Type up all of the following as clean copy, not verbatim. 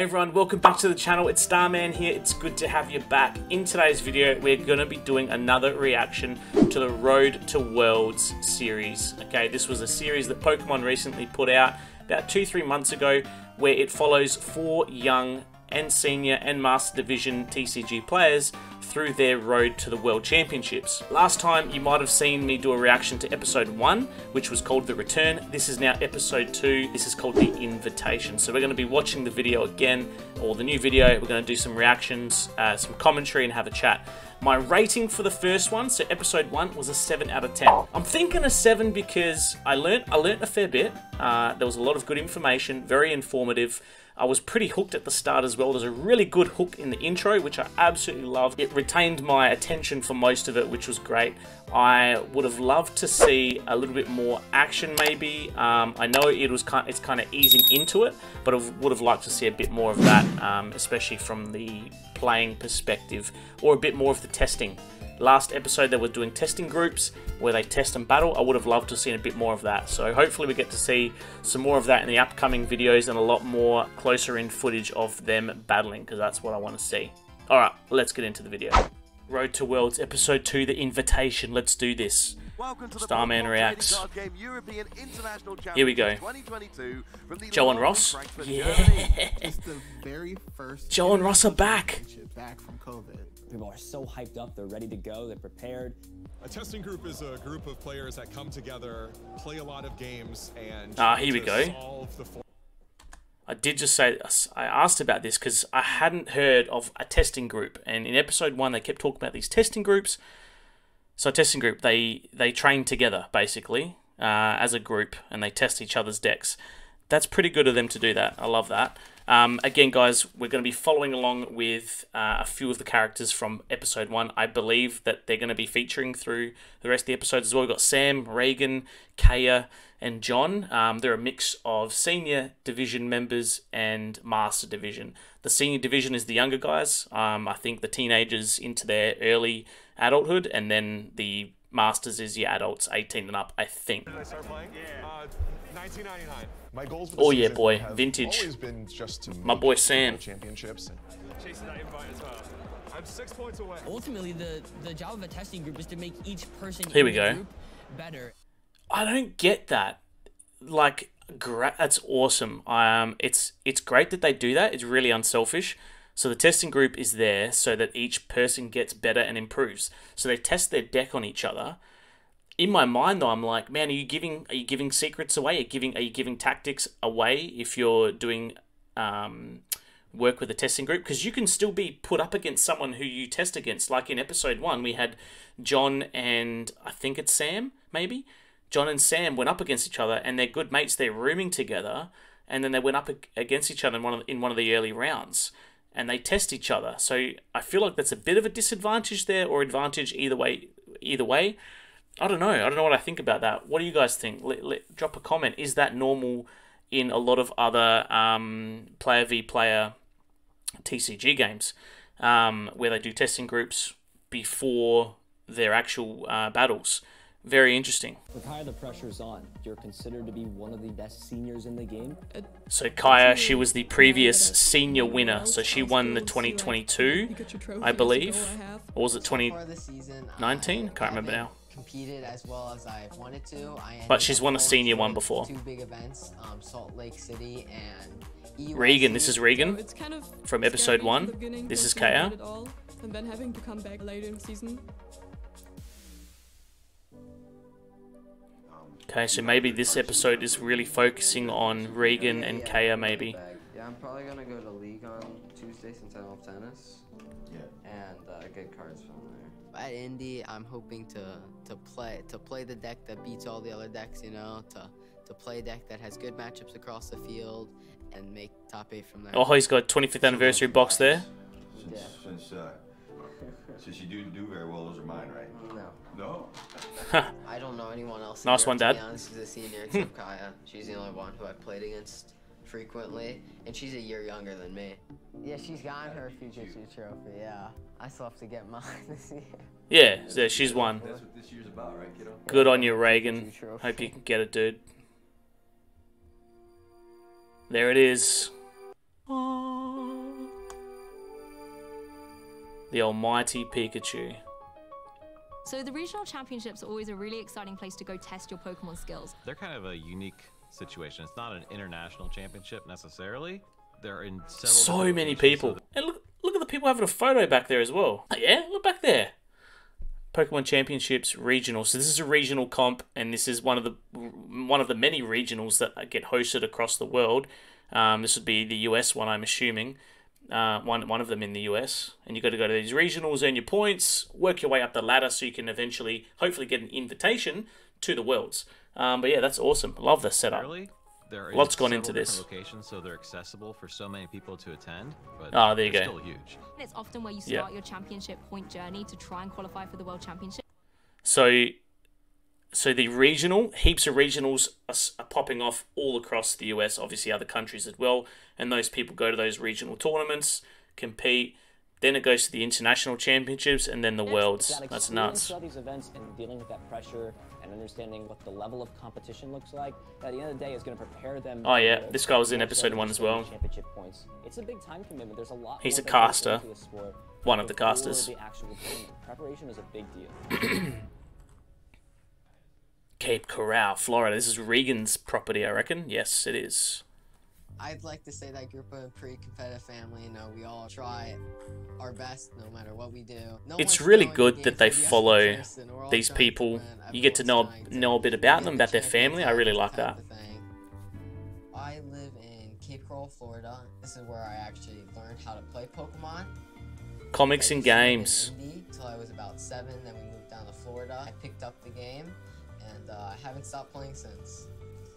everyone, welcome back to the channel. It's Starman here. It's good to have you back. In today's video, we're going to be doing another reaction to the Road to Worlds series. Okay, this was a series that Pokemon recently put out about 2-3 months ago, where it follows 4 young and senior and Master Division TCG players through their road to the World Championships. Last time you might have seen me do a reaction to episode 1, which was called The Return. This is now episode 2. This is called The Invitation. So we're going to be watching the video again, or the new video. We're going to do some reactions, some commentary, and have a chat. My rating for the first one, so episode 1, was a 7 out of 10. I'm thinking a 7 because I learnt a fair bit. There was a lot of good information, very informative. I was pretty hooked at the start as well. There's a really good hook in the intro, which I absolutely loved. It retained my attention for most of it, which was great. I would have loved to see a little bit more action, maybe. I know it's kind of easing into it, but I would have liked to see a bit more of that, especially from the playing perspective, or a bit more of the testing. Last episode they were doing testing groups where they test and battle. I would have loved to have seen a bit more of that. So hopefully we get to see some more of that in the upcoming videos and a lot more closer in footage of them battling, because that's what I want to see. Alright, let's get into the video. Road to Worlds Episode 2, The Invitation. Let's do this. Starman reacts. Here we go. Joe and Ross. Yeah. Joe and Ross are back. People are so hyped up, they're ready to go, they're prepared. A testing group is a group of players that come together, play a lot of games, and here we go. I did just say, I asked about this because I hadn't heard of a testing group, and in episode 1 they kept talking about these testing groups. So a testing group, they train together basically as a group, and they test each other's decks. That's pretty good of them to do that. I love that. Again, guys, we're going to be following along with a few of the characters from episode 1. I believe that they're going to be featuring through the rest of the episodes as well. We've got Sam, Reagan, Kaya, and John. They're a mix of senior division members and master division. The senior division is the younger guys. I think the teenagers into their early adulthood, and then the masters is your adults, 18 and up, I think. Did I start playing? Yeah. 1999. My goals oh yeah, boy, vintage. Been just to my boy Sam. Championships. Chasing that invite as well. I'm 6 points away. Ultimately, the job of a testing group is to make each person Here we in the go. group better. I don't get that. Like, that's awesome. It's great that they do that. It's really unselfish. So the testing group is there so that each person gets better and improves. So they test their deck on each other. In my mind, though, I'm like, man, are you giving secrets away? Are you giving tactics away if you're doing work with a testing group? Because you can still be put up against someone who you test against. Like in episode 1, we had John and I think it's Sam, maybe. John and Sam went up against each other, and they're good mates. They're rooming together, and then they went up against each other in one of the early rounds, and they test each other. So I feel like that's a bit of a disadvantage there, or advantage either way. I don't know. I don't know what I think about that. What do you guys think? Drop a comment. Is that normal in a lot of other player v player TCG games where they do testing groups before their actual battles? Very interesting. For Kaya, the pressure's on. You're considered to be one of the best seniors in the game. So Kaya, she was the previous senior winner. So she won the 2022, I believe. Or was it 2019? Can't remember now. Competed as well as I wanted to. But she's won a senior one before. 2 big events, Salt Lake City and Reagan. This is Reagan from episode 1. This is Kaya. And then having to come back later in the season. Okay, so maybe this episode is really focusing on Reagan and Kaya, maybe. Yeah, I'm probably gonna go to league on Tuesday since I don't have tennis. Yeah. And get cards from there. At Indy, I'm hoping to play the deck that beats all the other decks, you know, to play a deck that has good matchups across the field and make top 8 from there. Oh, he's got 25th anniversary box there. Since you do very well, those are mine, right? No. No? I don't know anyone else. Nice here, one, to Dad. be honest, she's a senior except Kaya. She's the only one who I've played against frequently, and she's a year younger than me. Yeah, she's gotten her Future 2 trophy, yeah. I still have to get mine this year. Yeah, so she's won. That's what this year's about, right, kiddo? Good on you, Reagan. Hope you can get it, dude. There it is. Aww. The almighty Pikachu. So the regional championships are always a really exciting place to go test your Pokemon skills. They're kind of a unique situation. It's not an international championship necessarily. They're in several So many people. And look at the people having a photo back there as well. Oh, yeah, look back there. Pokemon Championships regional. So this is a regional comp, and this is one of the many regionals that get hosted across the world. This would be the US one, I'm assuming. One of them in the US, and you got to go to these regionals, earn your points, work your way up the ladder, so you can eventually, hopefully, get an invitation to the Worlds. But yeah, that's awesome. Love the setup. Lots gone into this. Locations, so they're accessible for so many people to attend. But there you go. Still huge. It's often where you start your championship point journey to try and qualify for the World Championship. So the regional, heaps of regionals are popping off all across the US, obviously other countries as well, and those people go to those regional tournaments, compete, then it goes to the international championships, and then the Worlds. That's nuts. Throughout these events and dealing with that pressure and understanding what the level of competition looks like, at the end of the day is going to prepare them. Oh yeah, this guy was in episode 1 as well. Championship points. It's a big time commitment. There's a lot. He's a caster, one of the casters. The actual preparation is a big deal. Cape Coral, Florida. This is Reagan's property, I reckon. Yes, it is. I'd like to say that group of a pretty competitive family. You know, we all try our best no matter what we do. It's really good that they follow these people. You get to know a bit about them, about their family. I really like that. I live in Cape Coral, Florida. This is where I actually learned how to play Pokemon. Comics and games. Until I was about 7, then we moved down to Florida. I picked up the game, and I haven't stopped playing since.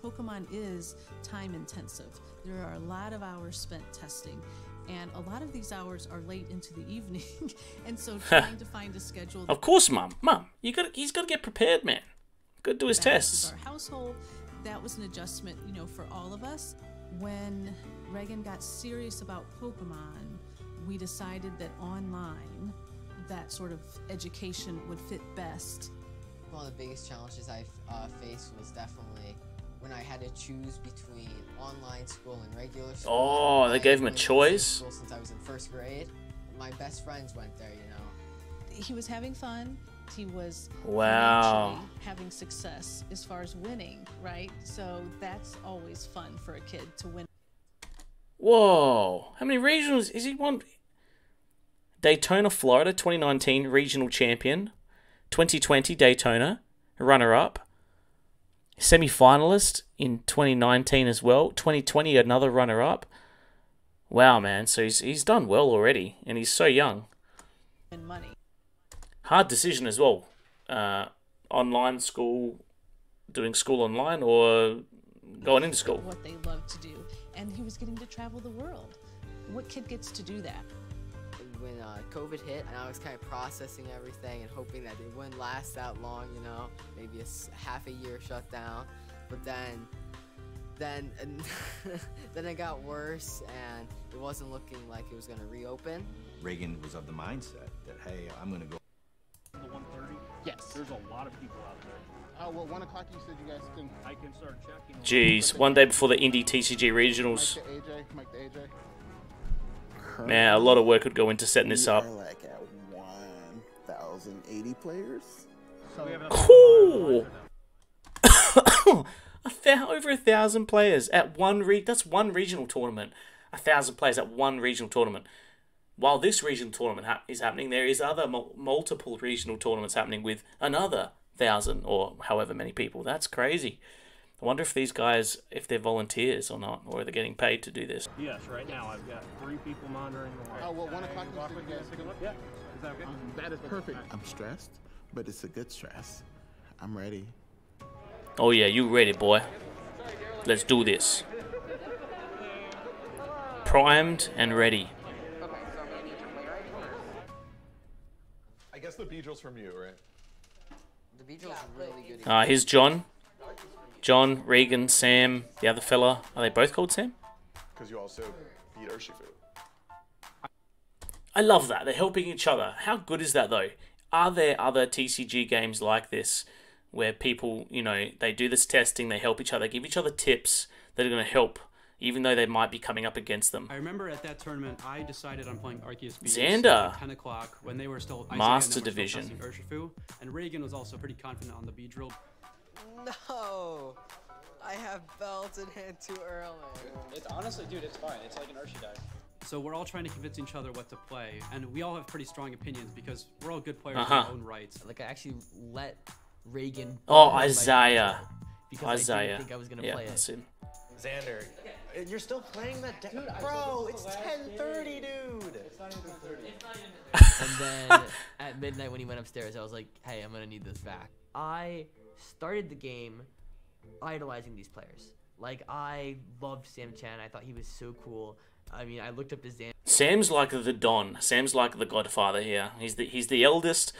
Pokemon is time intensive. There are a lot of hours spent testing, and a lot of these hours are late into the evening, and so trying to find a schedule. Of course, Mum, he's got to get prepared, man. Got to do his tests. Our household, that was an adjustment, you know, for all of us. When Reagan got serious about Pokemon, we decided that online, that sort of education would fit best. One of the biggest challenges I faced was definitely when I had to choose between online school and regular school. Oh, they gave him a choice? Since I was in 1st grade. My best friends went there, you know. He was having fun. He was having success as far as winning, right? So that's always fun for a kid to win. Whoa. How many regionals is he won? Daytona, Florida, 2019 regional champion. 2020 Daytona, runner-up. Semi-finalist in 2019 as well. 2020 another runner-up. Wow, man. So he's done well already, and he's so young. And money. Hard decision as well. Online school, doing school online, or going into school. What they love to do, and he was getting to travel the world. What kid gets to do that? When COVID hit, and I was kind of processing everything and hoping that it wouldn't last that long, you know, maybe half a year shutdown. But then it got worse, and it wasn't looking like it was going to reopen. Reagan was of the mindset that, hey, I'm going to go. The 1:30? Yes. There's a lot of people out there. Well, 1 o'clock you said you guys can. I can start checking. Jeez, one day before the Indie TCG regionals. Mike the AJ. Man, a lot of work would go into setting this up. We are like at 1,080 players. So we have cool. Over 1,000 players at that's one regional tournament. 1,000 players at one regional tournament. While this regional tournament is happening, there is other multiple regional tournaments happening with another 1,000 or however many people. That's crazy. I wonder if these guys, if they're volunteers or not, or they're getting paid to do this. Yes, right now I've got 3 people monitoring the line. Oh, well, 1 o'clock you said you guys take a look? Yeah. Is that okay? That is perfect. I'm stressed, but it's a good stress. I'm ready. Oh yeah, you ready, boy. Let's do this. Primed and ready. I guess the Beedrill's from you, right? The Beedrill's really good. Here's John. John, Reagan, Sam, the other fella. Are they both called Sam? Because you also beat Urshifu. I love that. They're helping each other. How good is that, though? Are there other TCG games like this where people, you know, they do this testing, they help each other, give each other tips that are going to help even though they might be coming up against them. I remember at that tournament, I decided on playing Arceus Beast Xander. at 10 o'clock when they were still Master Division. Urshifu, and Reagan was also pretty confident on the B drill. No, I have belts in hand too early. It's honestly, dude, it's fine. It's like an Urshi dive. So we're all trying to convince each other what to play, and we all have pretty strong opinions because we're all good players in our own rights. Like I actually let Reagan. Oh, Isaiah. Because Isaiah. I didn't think I was gonna play that's it. him. Xander, you're still playing that deck? Bro, it's 10:30, dude. It's not even 30. And then at midnight when he went upstairs, I was like, hey, I'm gonna need this back. I started the game idolizing these players. Like, I loved Sam Chen. I thought he was so cool. I mean, I looked up his Xander. Sam's like the Don. Sam's like the godfather here. He's the eldest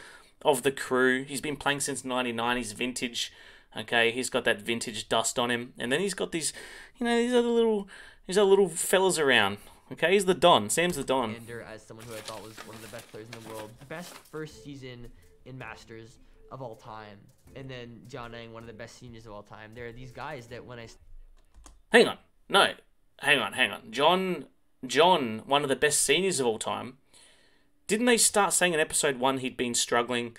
of the crew. He's been playing since '99. He's vintage. Okay, he's got that vintage dust on him, and then he's got these, you know, these other little fellas around. Okay, he's the Don. Sam's the Don. As someone who I thought was one of the best players in the world, best first season in Masters of all time, and then John Ang, one of the best seniors of all time. There are these guys that when I hang on, John, one of the best seniors of all time. Didn't they start saying in episode 1 he'd been struggling,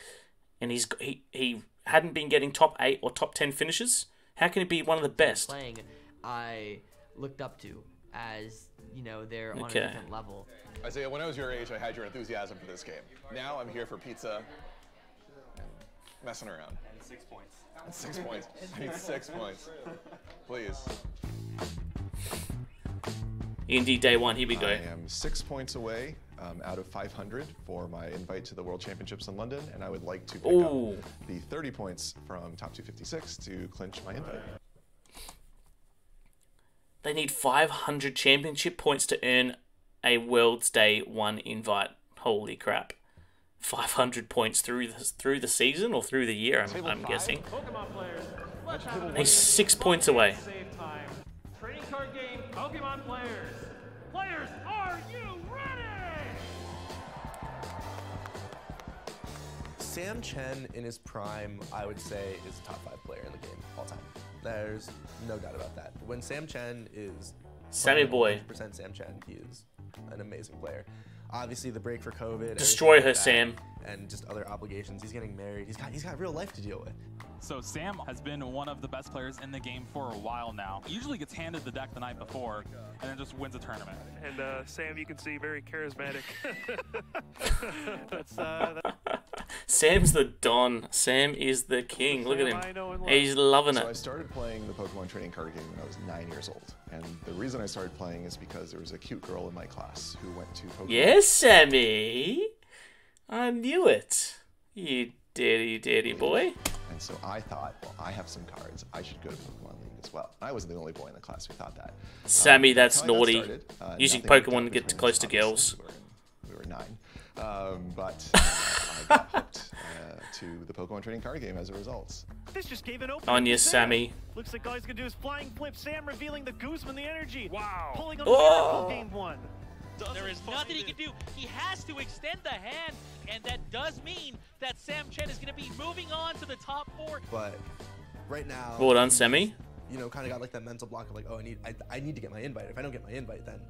and he hadn't been getting top 8 or top 10 finishes? How can he be one of the best? Playing, I looked up to as, you know, they're on a different level. Isaiah, when I was your age, I had your enthusiasm for this game. Now I'm here for pizza and messing around. And 6 points. And 6 points. I need 6 points. Please. Indy day 1, here we go. I am 6 points away out of 500 for my invite to the World Championships in London, and I would like to pick up the 30 points from top 256 to clinch my invite. They need 500 championship points to earn a World's Day 1 invite. Holy crap. 500 points through the season or through the year, I'm guessing. Pokemon players, He's 6 points away. save time. Trading card game, Pokemon players. Players, are you ready? Sam Chen in his prime, I would say, is a top 5 player in the game all time. There's no doubt about that. When Sam Chen is Sammy boy. 100% Sam Chen, he is an amazing player. Obviously, the break for COVID. Destroy her, like Sam. And just other obligations. He's getting married. He's got real life to deal with. So Sam has been one of the best players in the game for a while now. He usually gets handed the deck the night before and then just wins a tournament. And Sam, you can see, very charismatic. Sam's the Don. Sam is the king. Look at him. He's loving it. So I started playing the Pokemon trading card game when I was 9 years old. And the reason I started playing is because there was a cute girl in my class who went to Pokemon. Yes, Sammy. I knew it. You daddy boy. And so I thought, well, I have some cards. I should go to Pokemon League as well. I wasn't the only boy in the class who thought that. Sammy, that's naughty. Started, using nothing Pokemon to get close to girls. We were 9. But I got hooked to the Pokemon trading card game as a result. This just gave an opening. On you, Sammy. Looks like all he's gonna do is flying flip. Sam revealing the Guzman, the energy. Wow. Pulling on Oh. the game 1. There is nothing he can do. He has to extend the hand, and that does mean that Sam Chen is going to be moving on to the top 4. But right now, Well done, Sammy. You know, kind of got like that mental block of like, oh, I need to get my invite. If I don't get my invite, then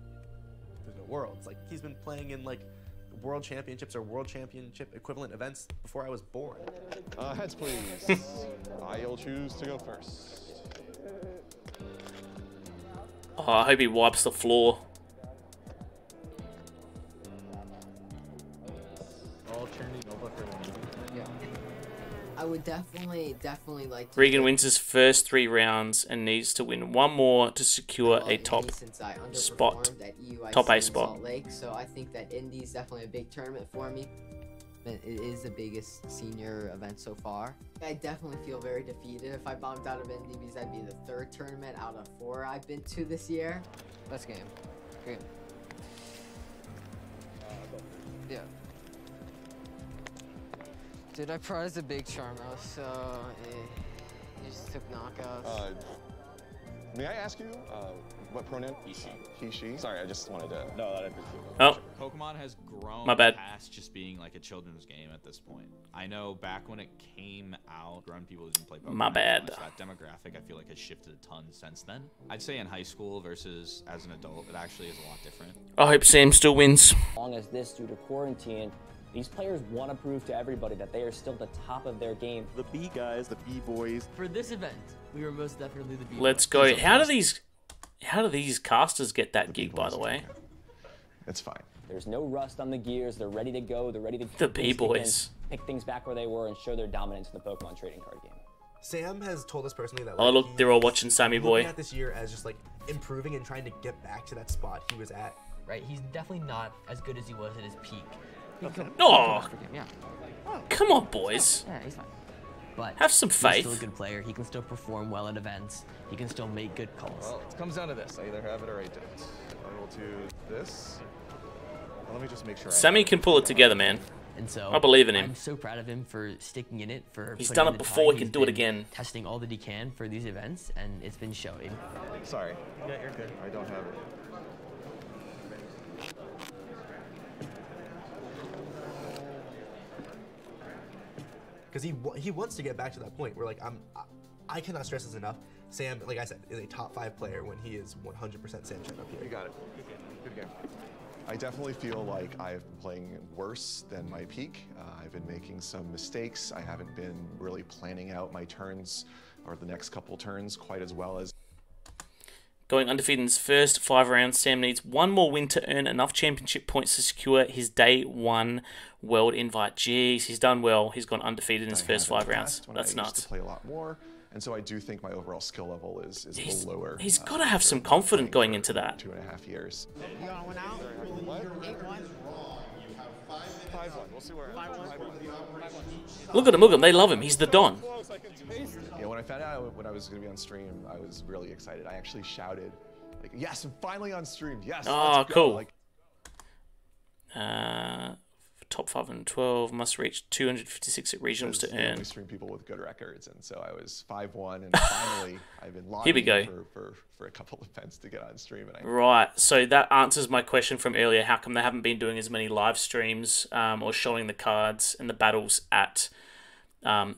there's no world. It's like he's been playing in like World Championships or World Championship equivalent events before I was born. Heads, please. I'll choose to go first. Oh, I hope he wipes the floor. Yeah. I would definitely like to. Reagan wins his first 3 rounds and needs to win 1 more to secure a top spot. Top A spot. Salt Lake, so I think that Indy's definitely a big tournament for me. It is the biggest senior event so far. I definitely feel very defeated if I bombed out of Indy because that'd be the 3rd tournament out of 4 I've been to this year. Let's game. Great. Yeah. Dude, I prized a big charm though, so he just took knockouts. May I ask you, What pronoun? He, she. He, she? Sorry, I just wanted to... No, that I appreciate. Oh. Pokemon has grown My bad. past just being like a children's game at this point. I know back when it came out, grown people didn't play Pokemon. My bad. That demographic, I feel like, has shifted a ton since then. I'd say in high school versus as an adult, it actually is a lot different. I hope Sam still wins. As long as this, due to quarantine, these players want to prove to everybody that they are still the top of their game. The B guys, the B boys. For this event, we were most definitely the B boys. Let's go. How do these casters get that gig, by the way? It's fine. There's no rust on the gears. They're ready to go. They're ready to The B-boys. pick things back where they were and show their dominance in the Pokemon trading card game. Sam has told us personally that. Oh, like, look, they're all watching Sammy Boy. Looking at this year as just like improving and trying to get back to that spot he was at. Right, he's definitely not as good as he was at his peak. Oh, Yeah. come on, boys. Yeah, he's fine. But Have some he's faith. still a good player. He can still perform well at events. He can still make good calls. Well, it comes down to this. I either have it or I don't. I will do this. Well, let me just make sure. Sammy can pull it together, man. And so I believe in him. I'm so proud of him for sticking in it. For He's putting done in it the before, time. he can He's do it been again. Testing all that he can for these events, and it's been showing. Sorry. Yeah, you're good. I don't have it. Because he wants to get back to that point where like I cannot stress this enough. Sam, like I said, is a top 5 player when he is 100% Sam Chen up here. You got it. Good game. I definitely feel like I've been playing worse than my peak. I've been making some mistakes. I haven't been really planning out my turns or the next couple turns quite as well as. Going undefeated in his first 5 rounds, Sam needs one more win to earn enough championship points to secure his day 1 world invite. Jeez, he's done well. He's gone undefeated in his first 5 rounds. That's I used nuts. to play a lot more, and so I do think my overall skill level is a little lower. He's got to have some confidence going into that. 2.5 years. You got one out? 8-1. 5-1. We'll see where. Look at him. They love him. He's the Don. Yeah, when I found out when I was going to be on stream, I was really excited. I actually shouted, like, "Yes, I'm finally on stream! Yes!" Oh, let's go. cool. Like, Top 512 must reach 256 at regionals to earn. We stream people with good records, and so I was 5-1, and finally I've been Here we lobbying go. for a couple of events to get on stream. And Right, so that answers my question from earlier. How come they haven't been doing as many live streams or showing the cards and the battles at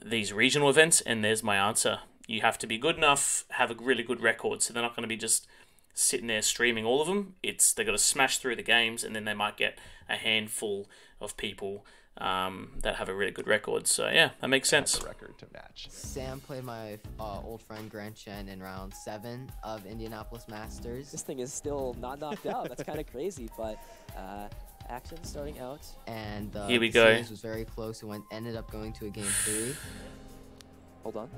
these regional events? And there's my answer. You have to be good enough, have a really good record, so they're not going to be just sitting there streaming all of them. They've got to smash through the games, and then they might get a handful of people that have a really good record. So yeah, that makes sense. Record to match. Sam played my old friend Grant Chen in round 7 of Indianapolis Masters. This thing is still not knocked out. That's kind of crazy, but action starting out. And here we the go. series was very close. It ended up going to a game 3. Hold on.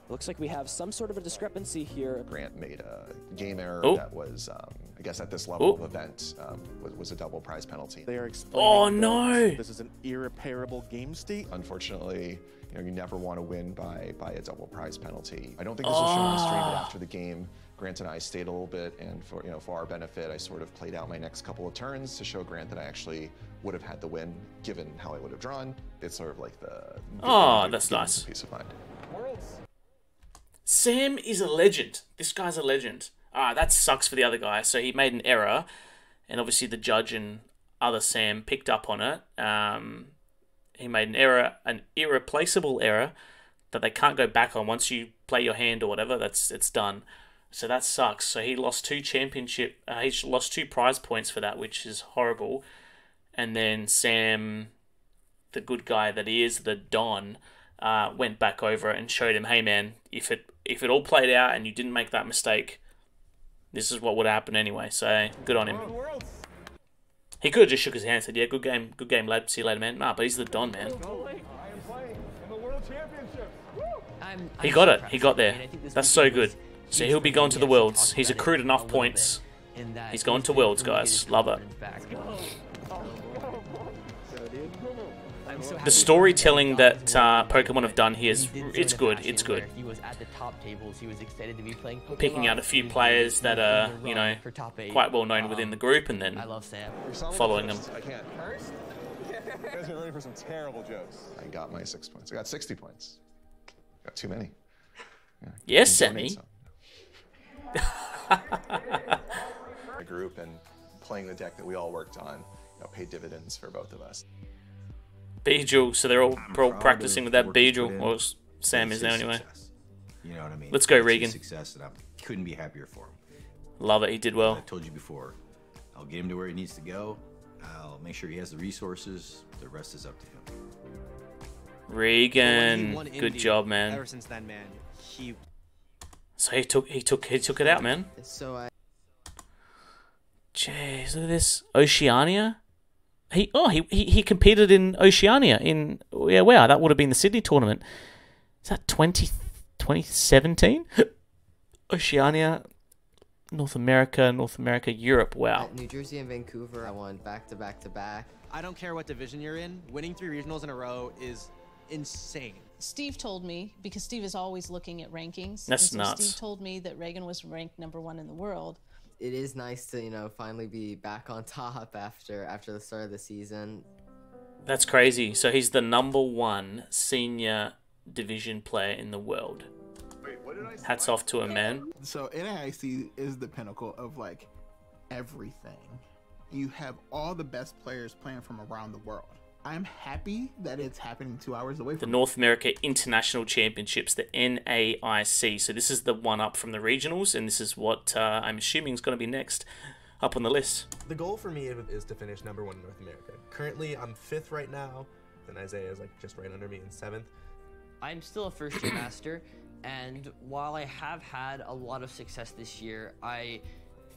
Looks like we have some sort of a discrepancy here. Grant made a game error Oh. that was, I guess at this level of event, was a double prize penalty. They are explaining Oh, that no. This is an irreparable game state. Unfortunately, you never want to win by a double prize penalty. I don't think this was shown on stream, but after the game, Grant and I stayed a little bit, and for our benefit, I sort of played out my next couple of turns to show Grant that I actually would have had the win, given how I would have drawn. It's sort of like the That's nice. Peace of mind. Sam is a legend. This guy's a legend. That sucks for the other guy. So he made an error, and obviously the judge and other Sam picked up on it. He made an error, an irreplaceable error that they can't go back on. Once you play your hand or whatever, it's done. So that sucks. So he lost 2 he lost 2 prize points for that, which is horrible. And then Sam, the good guy that he is, the Don, went back over and showed him, hey man, if it all played out and you didn't make that mistake, this is what would happen anyway. So good on him. He could have just shook his hand and said, yeah, good game, lad. See you later, man. Nah, but he's the Don, man. He got it. He got there. That's so good. So he'll be going to the Worlds. He's accrued enough points. He's going to Worlds, guys. Love it. The storytelling that Pokemon have done here it's good. It's good. He was at the top tables. He was excited to be playing Pokemon. Picking out a few players that are, quite well known within the group, and then following them. I can't. You guys are ready for some terrible jokes. I got my 6 points. I got 60 points. Got too many. Yes, Sammy. A group and playing the deck that we all worked on, paid dividends for both of us. Beedrill, so they're all practicing with that Beedrill, or Sam is now anyway. You know what I mean? Let's go, It's Reagan. his success, and I couldn't be happier for him. Love it, he did well. I told you before, I'll get him to where he needs to go. I'll make sure he has the resources. The rest is up to him. Reagan, good job, man. Ever since then, man, So he took it out, man. So Jeez, look at this. Oceania? He competed in Oceania in, yeah, wow, that would have been the Sydney tournament. Is that 2017? Oceania, North America, Europe, wow. At New Jersey and Vancouver, I won back to back to back. I don't care what division you're in, winning 3 regionals in a row is insane. Steve told me, because Steve is always looking at rankings. That's and so nuts. Steve told me that Reagan was ranked #1 in the world. It is nice to, finally be back on top after the start of the season. That's crazy. So he's the #1 senior division player in the world. Wait, what did I say? Hats off to him, man. So NAIC is the pinnacle of like everything. You have all the best players playing from around the world. I'm happy that it's happening 2 hours away The from North America International Championships, the NAIC. So this is the one up from the regionals, and this is what I'm assuming is going to be next up on the list. The goal for me is to finish #1 in North America. Currently, I'm 5th right now, and Isaiah is like just right under me in 7th. I'm still a first-year master, and while I have had a lot of success this year, I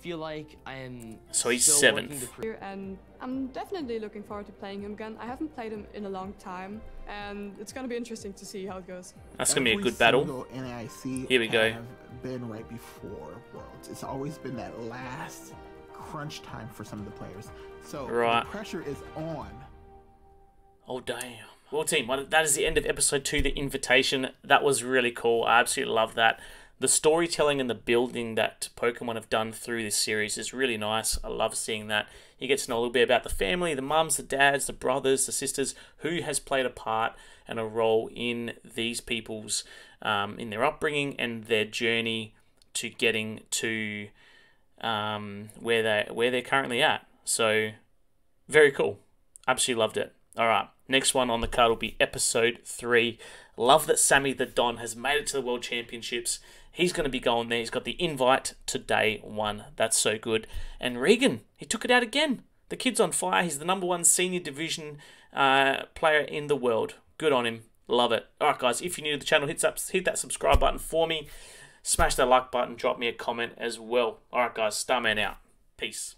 feel like I am So he's still 7th. working to And I'm definitely looking forward to playing him again. I haven't played him in a long time, and it's going to be interesting to see how it goes. That's going to be a Every good battle. single NAIC Here we go. have been right before Worlds. It's always been that last crunch time for some of the players. So Right. the pressure is on. Oh, damn. Well, team, that is the end of episode 2, the invitation. That was really cool. I absolutely love that. The storytelling and the building that Pokemon have done through this series is really nice. I love seeing that. You get to know a little bit about the family, the mums, the dads, the brothers, the sisters, who has played a part and a role in these people's, in their upbringing and their journey to getting to where they're currently at. So, very cool. Absolutely loved it. All right, next one on the card will be episode 3. Love that Sammy the Don has made it to the World Championships. He's going to be going there. He's got the invite to day 1. That's so good. And Reagan, he took it out again. The kid's on fire. He's the #1 senior division player in the world. Good on him. Love it. All right, guys, if you're new to the channel, hit that subscribe button for me. Smash that like button. Drop me a comment as well. All right, guys, Starman out. Peace.